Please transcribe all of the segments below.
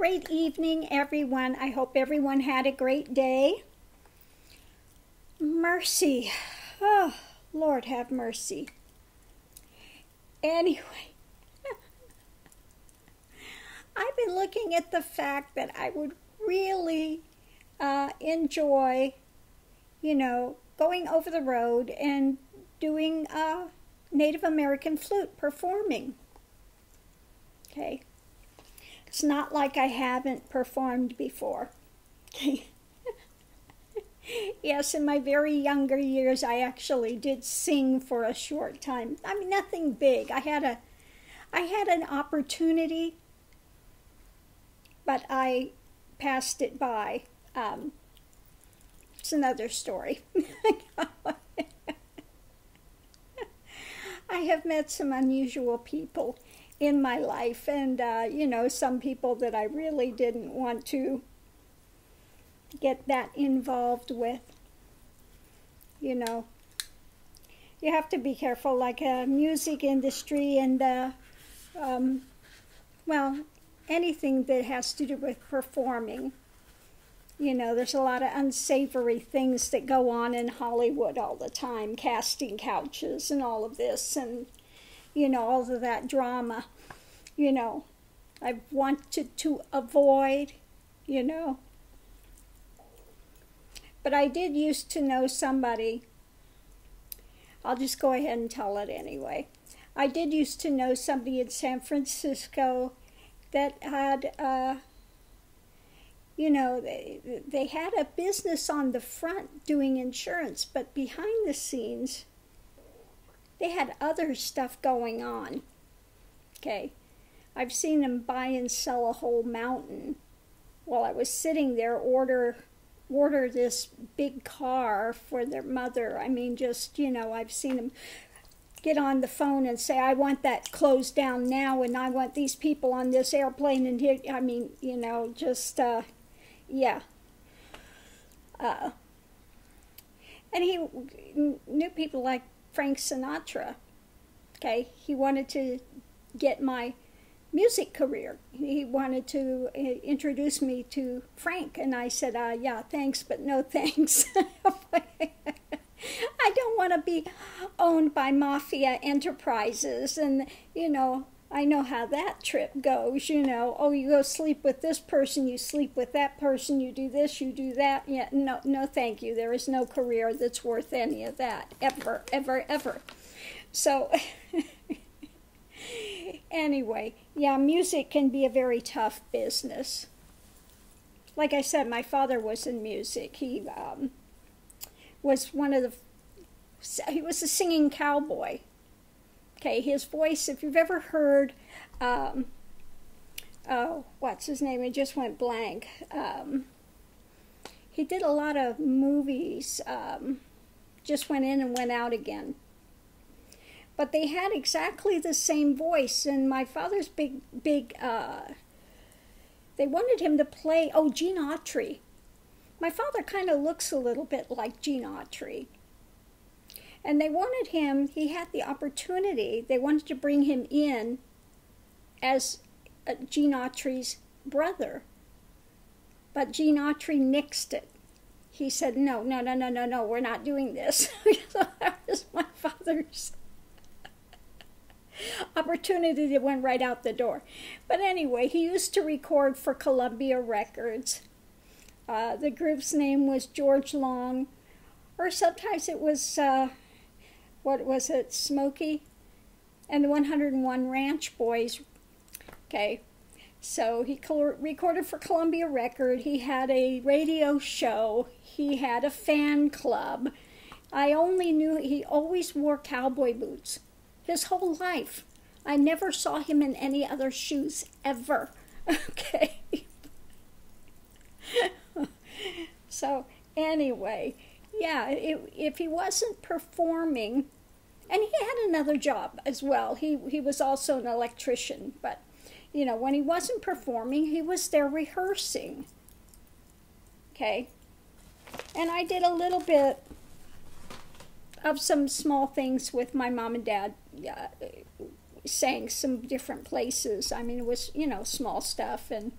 great evening, everyone. I hope everyone had a great day. Mercy. Oh, Lord have mercy. Anyway, I've been looking at the fact that I would really enjoy, going over the road and doing Native American flute performing. Okay. It's not like I haven't performed before. Okay. Yes, in my very younger years, I actually did sing for a short time. I mean, nothing big. I had an opportunity, but I passed it by. It's another story. I have met some unusual people in my life, and some people that I really didn't want to get that involved with. You have to be careful, like music industry and anything that has to do with performing. There's a lot of unsavory things that go on in Hollywood all the time, casting couches and all of this, and all of that drama, I wanted to avoid, But I did used to know somebody, I'll just go ahead and tell it anyway. I did used to know somebody in San Francisco that had, they had a business on the front doing insurance, but behind the scenes, they had other stuff going on. Okay, I've seen them buy and sell a whole mountain. While I was sitting there, order this big car for their mother. I mean, just, I've seen them get on the phone and say, I want that closed down now, and I want these people on this airplane, and here, I mean, yeah. And he knew people like Frank Sinatra. Okay, he wanted to get my music career. He wanted to introduce me to Frank, and I said, yeah, thanks, but no thanks. I don't want to be owned by mafia enterprises, and, I know how that trip goes, Oh, you go sleep with this person, you sleep with that person, you do this, you do that. Yeah, no, thank you. There is no career that's worth any of that, ever, ever, ever. So, anyway, yeah, music can be a very tough business. Like I said, my father was in music. He was he was a singing cowboy. Okay, his voice, if you've ever heard, what's his name? It just went blank. He did a lot of movies, just went in and went out again. But they had exactly the same voice, and my father's big, they wanted him to play, Gene Autry. My father kind of looks a little bit like Gene Autry. And they wanted him, he had the opportunity, they wanted to bring him in as Gene Autry's brother. But Gene Autry nixed it. He said, no, we're not doing this. So that was my father's opportunity that went right out the door. But anyway, he used to record for Columbia Records. The group's name was George Long, or sometimes it was, what was it, Smokey and the 101 Ranch Boys. Okay, so he recorded for Columbia Record. He had a radio show. He had a fan club. I only knew he always wore cowboy boots his whole life. I never saw him in any other shoes ever. Okay. So anyway, yeah, if he wasn't performing, and he had another job as well. He was also an electrician, but, when he wasn't performing, he was there rehearsing. Okay. And I did a little bit of some small things with my mom and dad, sang some different places. I mean, it was, small stuff, and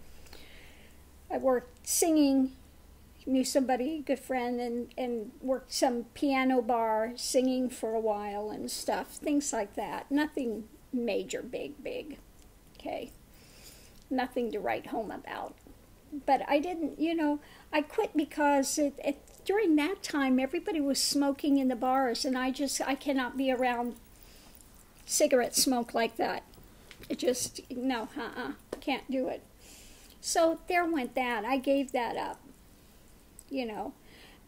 I worked singing, knew somebody, a good friend, and worked some piano bar, singing for a while and stuff, things like that. Nothing major, big, okay? Nothing to write home about. But I didn't, I quit because during that time, everybody was smoking in the bars, and I cannot be around cigarette smoke like that. It just, no, can't do it. So there went that. I gave that up.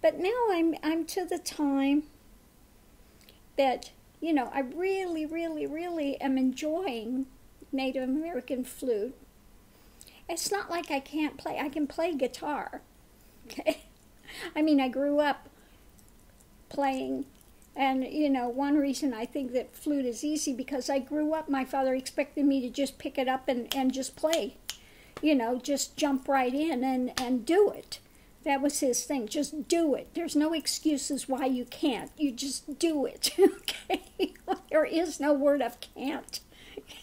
But now I'm to the time that, I really, really, really am enjoying Native American flute. It's not like I can't play. I can play guitar, okay? I mean, I grew up playing, and, one reason I think that flute is easy because I grew up, my father expected me to just pick it up and just play, just jump right in and do it. That was his thing. Just do it. There's no excuses why you can't. You just do it. Okay? There is no word of can't.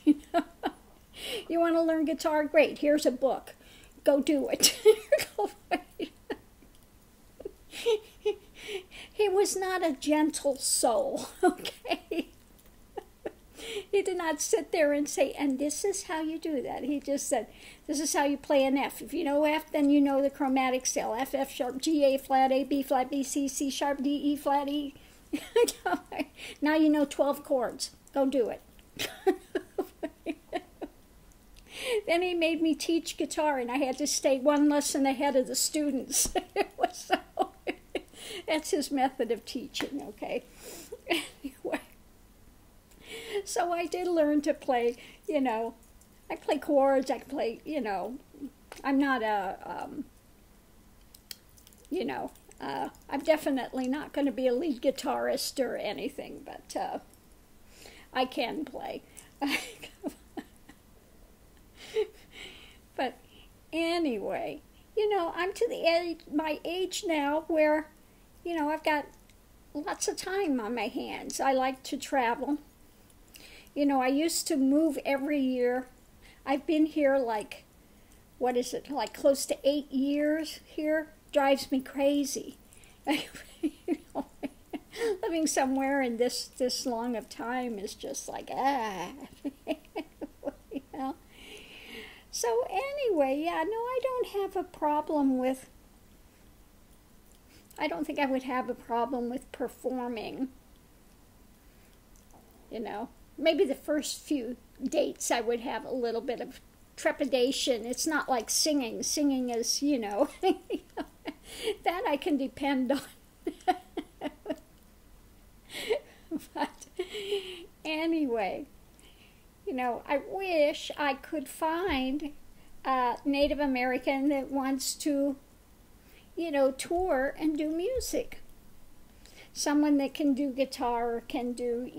You want to learn guitar? Great. Here's a book. Go do it. He was not a gentle soul. Okay? He did not sit there and say, and this is how you do that. He just said, this is how you play an F. If you know F, then you know the chromatic scale. F, F sharp, G, A flat, A, B flat, B, C, C sharp, D, E flat, E. Now you know 12 chords. Go do it. Then he made me teach guitar, and I had to stay one lesson ahead of the students. That's his method of teaching, okay? Anyway. So I did learn to play, I play chords, I can play, I'm not I'm definitely not going to be a lead guitarist or anything, but I can play. But anyway, I'm to my age now where, I've got lots of time on my hands. I like to travel. I used to move every year. I've been here like close to 8 years here. Drives me crazy. Living somewhere in this long of time is just like, So anyway, I don't have a problem with, I don't think I would have a problem with performing, Maybe the first few dates I would have a little bit of trepidation. It's not like singing. Singing is, that I can depend on. But anyway, I wish I could find a Native American that wants to, tour and do music. Someone that can do guitar or can do,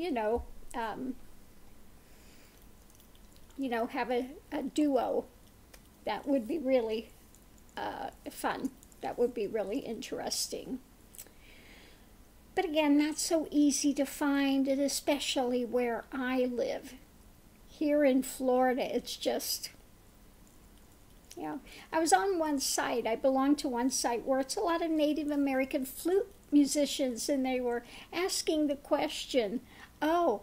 have a duo. That would be really fun. That would be really interesting. But again, not so easy to find, and especially where I live. Here in Florida, it's just, I was on one site, I belong to one site where it's a lot of Native American flute musicians, and they were asking the question, are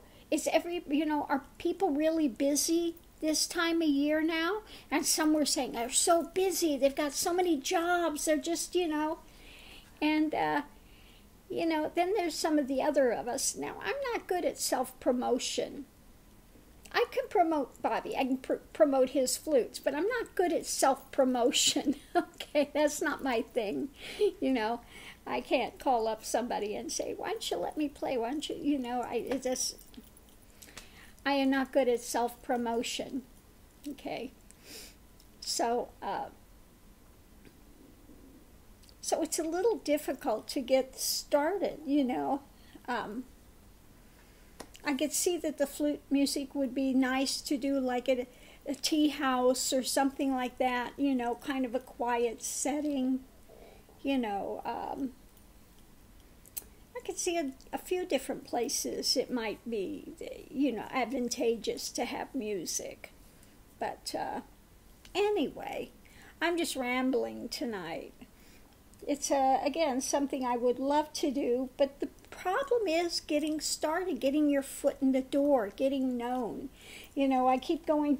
people really busy this time of year now? And some were saying they're so busy, they've got so many jobs, they're just, and, then there's some of the other of us. Now, I'm not good at self-promotion. I can promote Bobby, I can promote his flutes, but I'm not good at self-promotion, okay? That's not my thing, I can't call up somebody and say, why don't you let me play, why don't you, I am not good at self-promotion, okay? So it's a little difficult to get started, I could see that the flute music would be nice to do like at a tea house or something like that, kind of a quiet setting, I could see a few different places it might be, advantageous to have music. But anyway, I'm just rambling tonight. It's, again, something I would love to do, but the problem is getting started, getting your foot in the door, getting known. You know, I keep going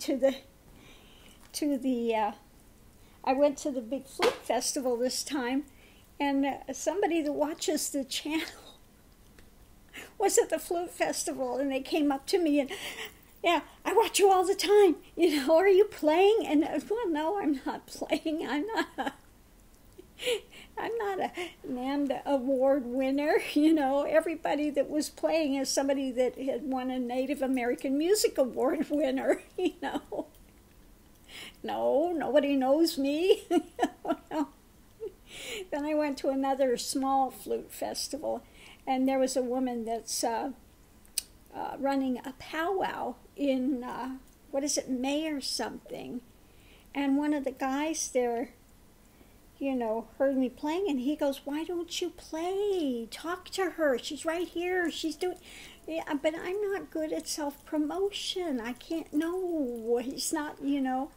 I went to the big flute festival this time, and somebody that watches the channel was at the flute festival, and they came up to me and, yeah, I watch you all the time. You know, are you playing? And, well, no, I'm not playing. I'm not a NAMD award winner. You know, everybody that was playing is somebody that had won a Native American Music Award winner, you know. No, nobody knows me. No. Then I went to another small flute festival, and there was a woman that's running a powwow in, May or something. And one of the guys there, you know, heard me playing, and he goes, why don't you play? Talk to her. She's right here. She's doing... Yeah, but I'm not good at self-promotion. I can't... No, it's not, you know,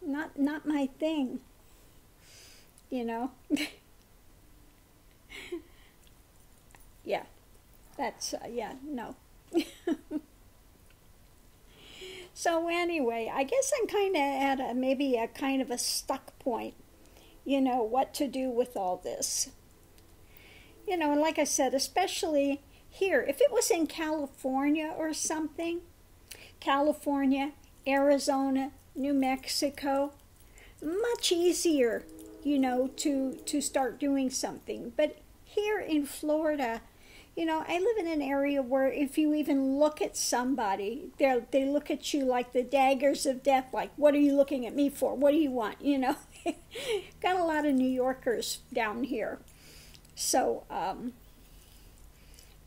not my thing. You know? Yeah. That's, yeah, no. So anyway, I guess I'm kind of at maybe a kind of a stuck point. You know, what to do with all this. You know, and like I said, especially here, if it was in California or something, California, Arizona, New Mexico, much easier, you know, to start doing something. But here in Florida, you know, I live in an area where if you even look at somebody, they look at you like the daggers of death, like, what are you looking at me for? What do you want? You know? Got a lot of New Yorkers down here. So,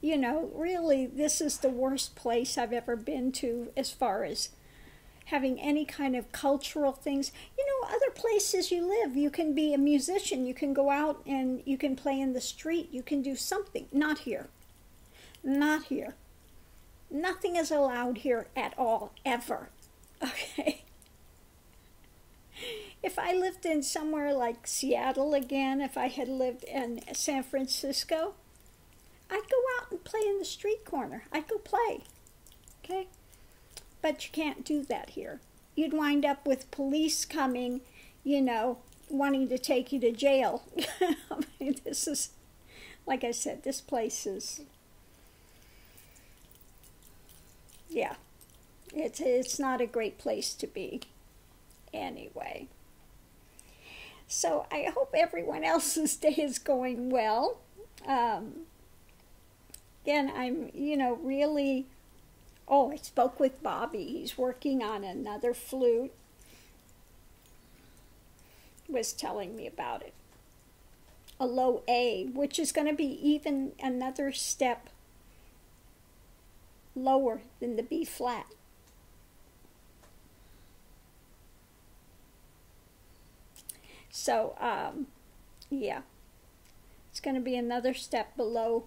you know, really, this is the worst place I've ever been to as far as having any kind of cultural things. You know, other places you live, you can be a musician, you can go out and you can play in the street, you can do something. Not here. Not here. Nothing is allowed here at all, ever. Okay? If I lived in somewhere like Seattle again, if I had lived in San Francisco, I'd go out and play in the street corner. I'd go play. Okay? But you can't do that here. You'd wind up with police coming, you know, wanting to take you to jail. I mean, this is, like I said, this place is, yeah, it's not a great place to be. Anyway. So I hope everyone else's day is going well. Again, I'm, you know, really... Oh, I spoke with Bobby. He's working on another flute. He was telling me about it. A low A, which is going to be even another step lower than the B flat. So, yeah, it's going to be another step below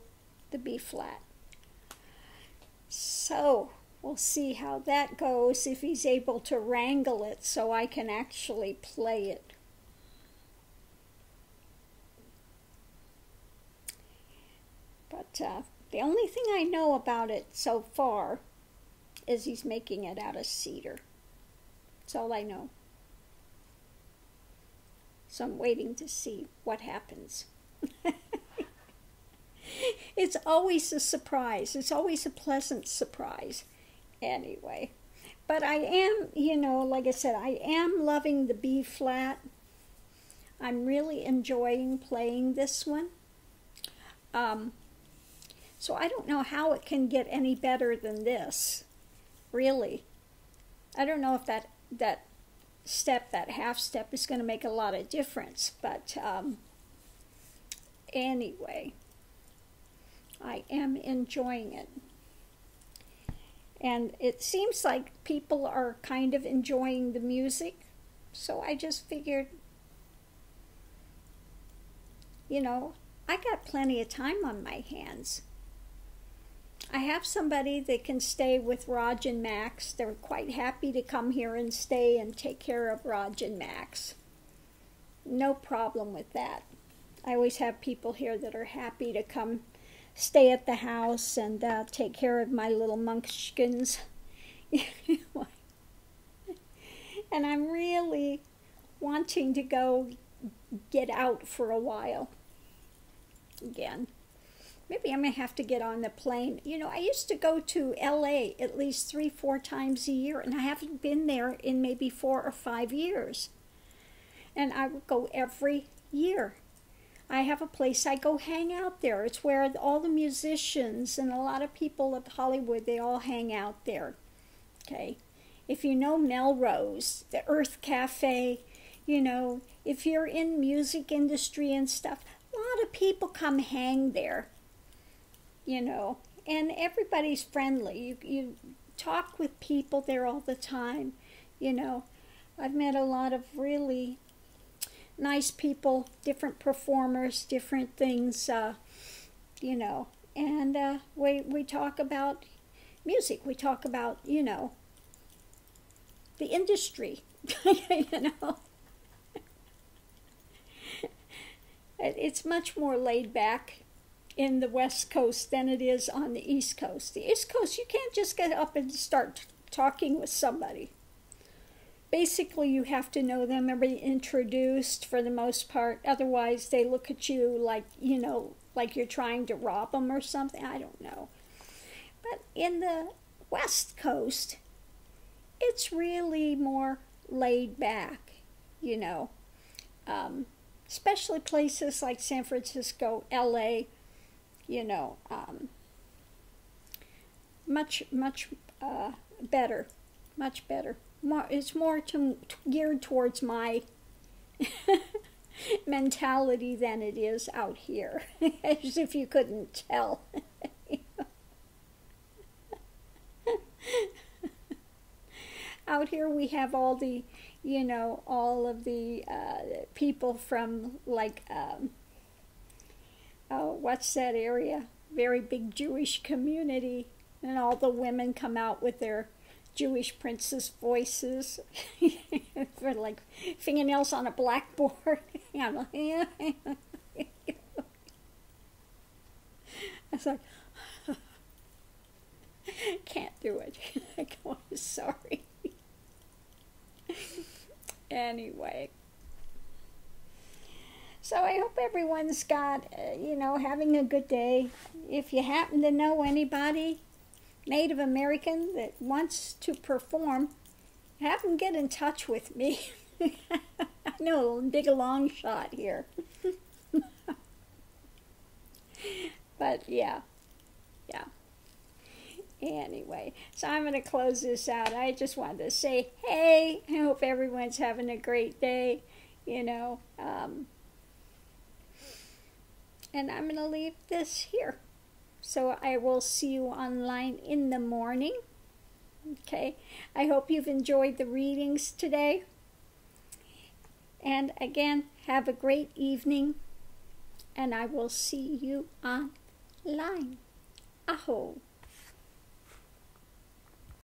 the B flat. So, we'll see how that goes, if he's able to wrangle it so I can actually play it. But the only thing I know about it so far is he's making it out of cedar. That's all I know. So I'm waiting to see what happens. It's always a surprise. It's always a pleasant surprise. Anyway. But I am, you know, like I said, I am loving the B flat. I'm really enjoying playing this one. So I don't know how it can get any better than this. Really. I don't know if that step, that half step, is going to make a lot of difference. But anyway, I am enjoying it. And it seems like people are kind of enjoying the music. So I just figured, you know, I got plenty of time on my hands. I have somebody that can stay with Raj and Max. They're quite happy to come here and stay and take care of Raj and Max. no problem with that. I always have people here that are happy to come stay at the house and take care of my little munchkins. And I'm really wanting to go get out for a while again. Maybe I'm going to have to get on the plane. You know, I used to go to LA at least 3-4 times a year, and I haven't been there in maybe 4 or 5 years. And I would go every year. I have a place I go hang out there. It's where all the musicians and a lot of people of Hollywood, they all hang out there. Okay. If you know Melrose, the Earth Cafe, you know, if you're in music industry and stuff, a lot of people come hang there, you know, and everybody's friendly. You talk with people there all the time, you know. I've met a lot of really nice people, different performers, different things, you know, and we talk about music. We talk about, you know, the industry, you know. It's much more laid back in the West Coast than it is on the East Coast. The East Coast, you can't just get up and start talking with somebody. Basically, you have to know them and be introduced for the most part. Otherwise, they look at you like, you know, like you're trying to rob them or something. I don't know. But in the West Coast, it's really more laid back, you know. Especially places like San Francisco, LA, you know, much better, much better. It's more geared towards my mentality than it is out here, as if you couldn't tell. Out here we have all the, you know, all of the people from, like, what's that area? Very big Jewish community, and all the women come out with their Jewish princess voices for like fingernails on a blackboard. I'm like, yeah. I was like, can't do it. I'm sorry. Anyway, so I hope everyone's got, you know, having a good day. If you happen to know anybody Native American that wants to perform, have them get in touch with me. I know, big a long shot here. But yeah. Anyway, so I'm going to close this out. I just wanted to say, hey, I hope everyone's having a great day, you know. And I'm going to leave this here. So I will see you online in the morning. Okay, I hope you've enjoyed the readings today. And again, have a great evening. And I will see you online. Aho.